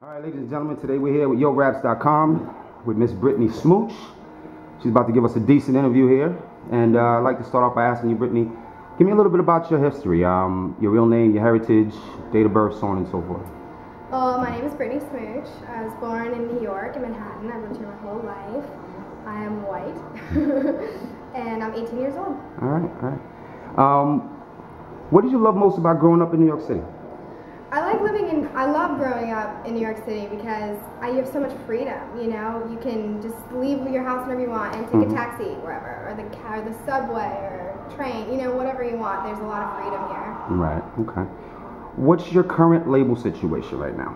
All right, ladies and gentlemen, today we're here with YoRaps.com with Miss Brittany Smooch. She's about to give us a decent interview here. And I'd like to start off by asking you, Brittany, give me a little bit about your history, your real name, your heritage, date of birth, so on and so forth. Well, my name is Brittany Smooch. I was born in New York, in Manhattan. I've lived here my whole life. I am white, and I'm 18 years old. All right, all right. What did you love most about growing up in New York City? I love growing up in New York City because you have so much freedom, you know? You can just leave your house whenever you want and take a taxi wherever, or the subway, or train, you know, whatever you want. There's a lot of freedom here. Right, okay. What's your current label situation right now?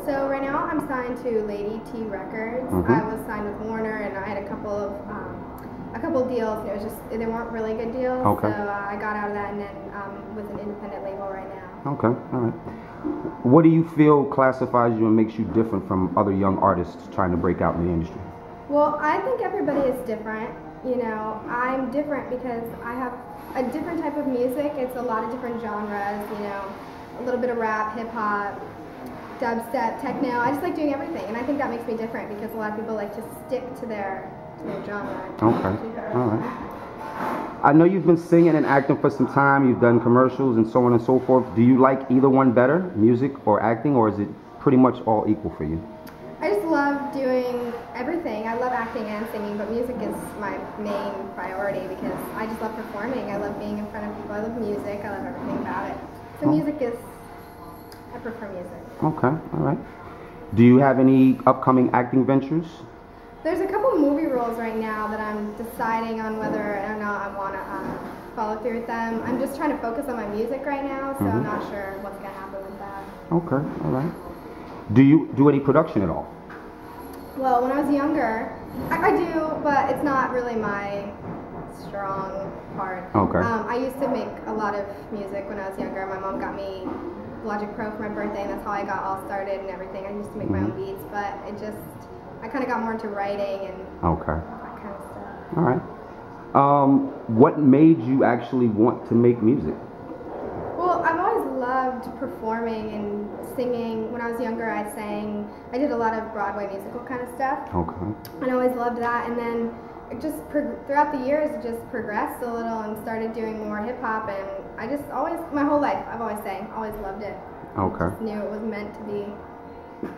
So right now I'm signed to Lady T Records. I was signed with Warner, and I had a couple of deals. And it was just, they weren't really good deals. Okay. So I got out of that, and then with an independent label right now. Okay, all right. What do you feel classifies you and makes you different from other young artists trying to break out in the industry? Well, I think everybody is different. You know, I'm different because I have a different type of music. It's a lot of different genres, you know, a little bit of rap, hip hop, dubstep, techno. I just like doing everything, and I think that makes me different because a lot of people like to stick to their genre. Okay, all right. I know you've been singing and acting for some time. You've done commercials and so on and so forth. Do you like either one better, music or acting, or is it pretty much all equal for you? I just love doing everything. I love acting and singing, but music is my main priority because I just love performing. I love being in front of people. I love music. I love everything about it. So music is, I prefer music. Okay, all right. Do you have any upcoming acting ventures? There's a couple movie roles right now that I'm deciding on whether or not I want to follow through with them. I'm just trying to focus on my music right now, so I'm not sure what's going to happen with that. Okay, all right. Do you do any production at all? Well, when I was younger, I do, but it's not really my strong part. Okay. I used to make a lot of music when I was younger. My mom got me Logic Pro for my birthday, and that's how I got all started and everything. I used to make my own beats, but I kind of got more into writing and that kind of stuff. All right. What made you actually want to make music? Well, I've always loved performing and singing. When I was younger, I sang. I did a lot of Broadway musical kind of stuff. Okay. And I always loved that. And then it just throughout the years, it just progressed a little and started doing more hip hop. And I just always, my whole life, I've always sang, always loved it. Okay. Just knew it was meant to be.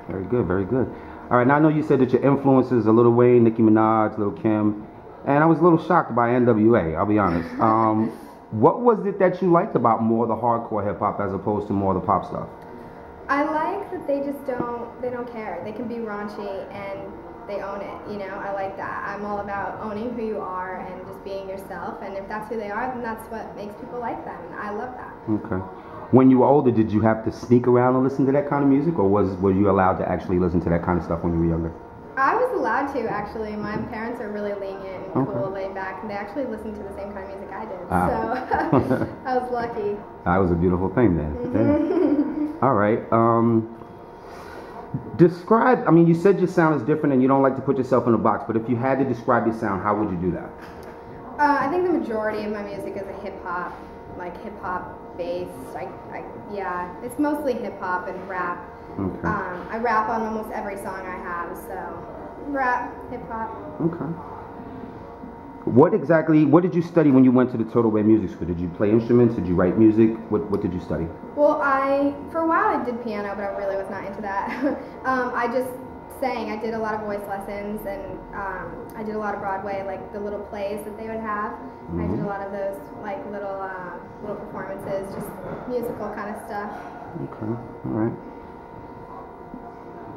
Very good, very good. All right, now I know you said that your influences are Lil Wayne, Nicki Minaj, Lil Kim, and I was a little shocked by N.W.A, I'll be honest. What was it that you liked about more the hardcore hip-hop as opposed to more the pop stuff? I like that they just don't care. They can be raunchy and they own it, you know? I like that. I'm all about owning who you are and just being yourself, and if that's who they are, then that's what makes people like them, and I love that. Okay. When you were older, did you have to sneak around and listen to that kind of music, or were you allowed to actually listen to that kind of stuff when you were younger? I was allowed to, actually. My parents are really lenient and cool, laid back, and they actually listened to the same kind of music I did. So I was lucky. That was a beautiful thing then. All right. Describe, I mean, you said your sound is different and you don't like to put yourself in a box, but if you had to describe your sound, how would you do that? I think the majority of my music is a hip-hop, like hip-hop bass. Yeah, it's mostly hip-hop and rap. Okay. I rap on almost every song I have, so rap, hip-hop. Okay. What did you study when you went to the N.W.A music school? Did you play instruments? Did you write music? What did you study? Well, for a while I did piano, but I really was not into that. I just sang. I did a lot of voice lessons, and I did a lot of Broadway, like the little plays that they would have. I did a lot of those, like little performances, just musical kind of stuff. Okay, all right.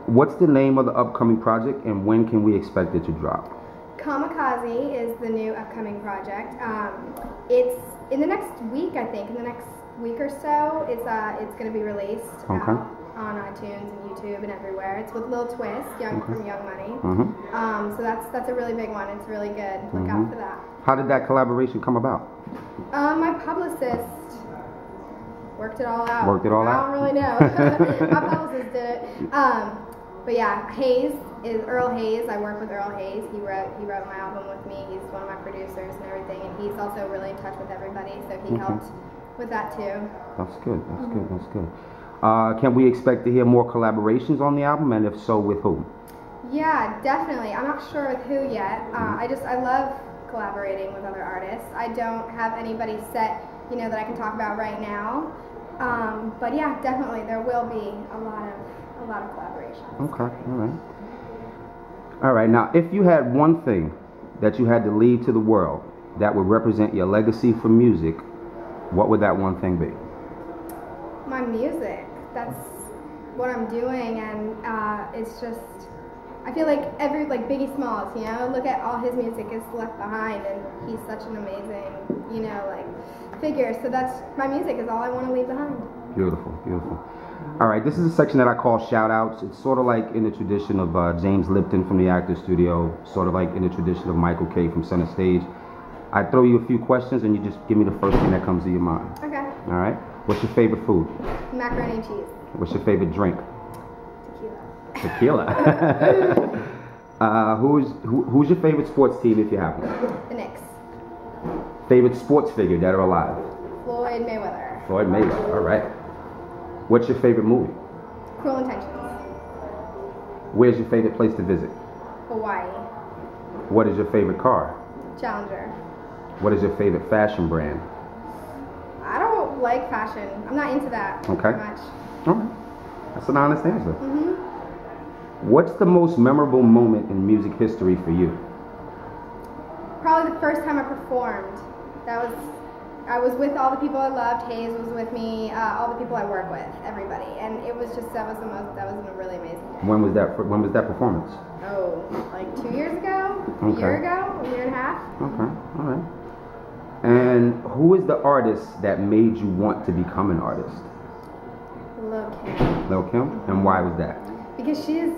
What's the name of the upcoming project, and when can we expect it to drop? Kamikaze is the new upcoming project. It's in the next week, I think. In the next week or so, it's going to be released on iTunes and YouTube and everywhere. It's with Lil Twist, from Young Money. So that's a really big one. It's really good. Look out for that. How did that collaboration come about? My publicist worked it all out. Worked it all out? I don't really know. My publicist did it. But yeah, Earl Hayes. I work with Earl Hayes. He wrote my album with me. He's one of my producers and everything, and he's also really in touch with everybody. So he helped with that too. That's good. That's good. That's good. Can we expect to hear more collaborations on the album, and if so, with who? Yeah, definitely. I'm not sure with who yet. I love collaborating with other artists. I don't have anybody set, that I can talk about right now. But yeah, definitely there will be a lot of collaborations. Okay, all right. All right, now if you had one thing that you had to leave to the world that would represent your legacy for music, what would that one thing be? My music. That's what I'm doing, and it's just, I feel like Biggie Smalls, look at all his music is left behind, and he's such an amazing, figure. So that's, my music is all I want to leave behind. Beautiful, beautiful. All right, this is a section that I call shout outs. It's sort of like in the tradition of James Lipton from the Actors Studio, sort of like in the tradition of Michael K from Center Stage. I throw you a few questions and you just give me the first thing that comes to your mind. Okay. All right. What's your favorite food? Macaroni and cheese. What's your favorite drink? Tequila. Tequila. Who's your favorite sports team if you have one? The Knicks. Favorite sports figure, dead or alive? Floyd Mayweather. Floyd Mayweather. All right. What's your favorite movie? Cruel Intentions. Where's your favorite place to visit? Hawaii. What is your favorite car? Challenger. What is your favorite fashion brand? I don't like fashion. I'm not into that okay. much. Okay. That's an honest answer. Mm-hmm. What's the most memorable moment in music history for you? Probably the first time I performed. I was with all the people I loved. Hayes was with me. All the people I work with, everybody, and it was just that was a really amazing day. When was that performance? Oh, like 2 years ago, okay. A year ago, a year and a half. Okay, all right. And who is the artist that made you want to become an artist? Lil' Kim. Lil' Kim? Mm-hmm. And why was that? Because she's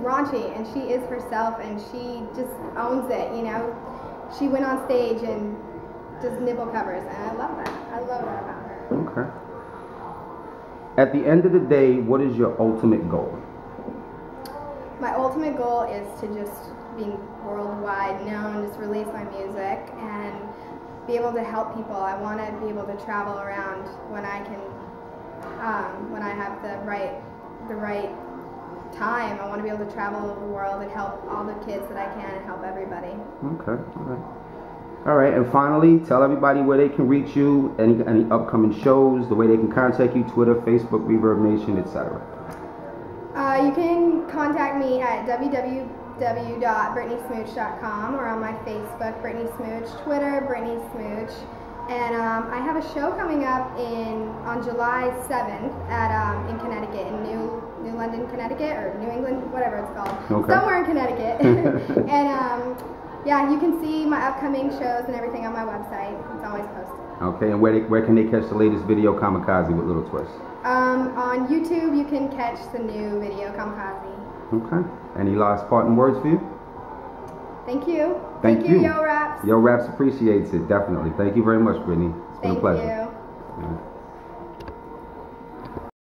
raunchy and she is herself and she just owns it. She went on stage and just nipple covers, and I love that. I love that about her. Okay. At the end of the day, what is your ultimate goal? My ultimate goal is to just be worldwide known, just release my music, and be able to help people. I want to be able to travel around when I can, when I have the right time. I want to be able to travel the world and help all the kids that I can and help everybody. Okay, all right. All right, and finally, tell everybody where they can reach you, any upcoming shows, the way they can contact you, Twitter, Facebook, Reverb Nation, etc. You can contact me at www.brittnysmooch.com or on my Facebook, Brittany Smooch, Twitter, Brittany Smooch. And I have a show coming up on July 7th in Connecticut, in New London, Connecticut, or New England, whatever it's called. Okay. Somewhere in Connecticut. And yeah, you can see my upcoming shows and everything on my website. It's always posted. Okay, and where can they catch the latest video, Kamikaze with Little Twist? On YouTube, you can catch the new video, Kamikaze. Okay. Any last parting words for you? Thank you. Thank you. Yo Raps. Yo Raps appreciates it, definitely. Thank you very much, Brittany. It's been a pleasure. Thank you. Yeah.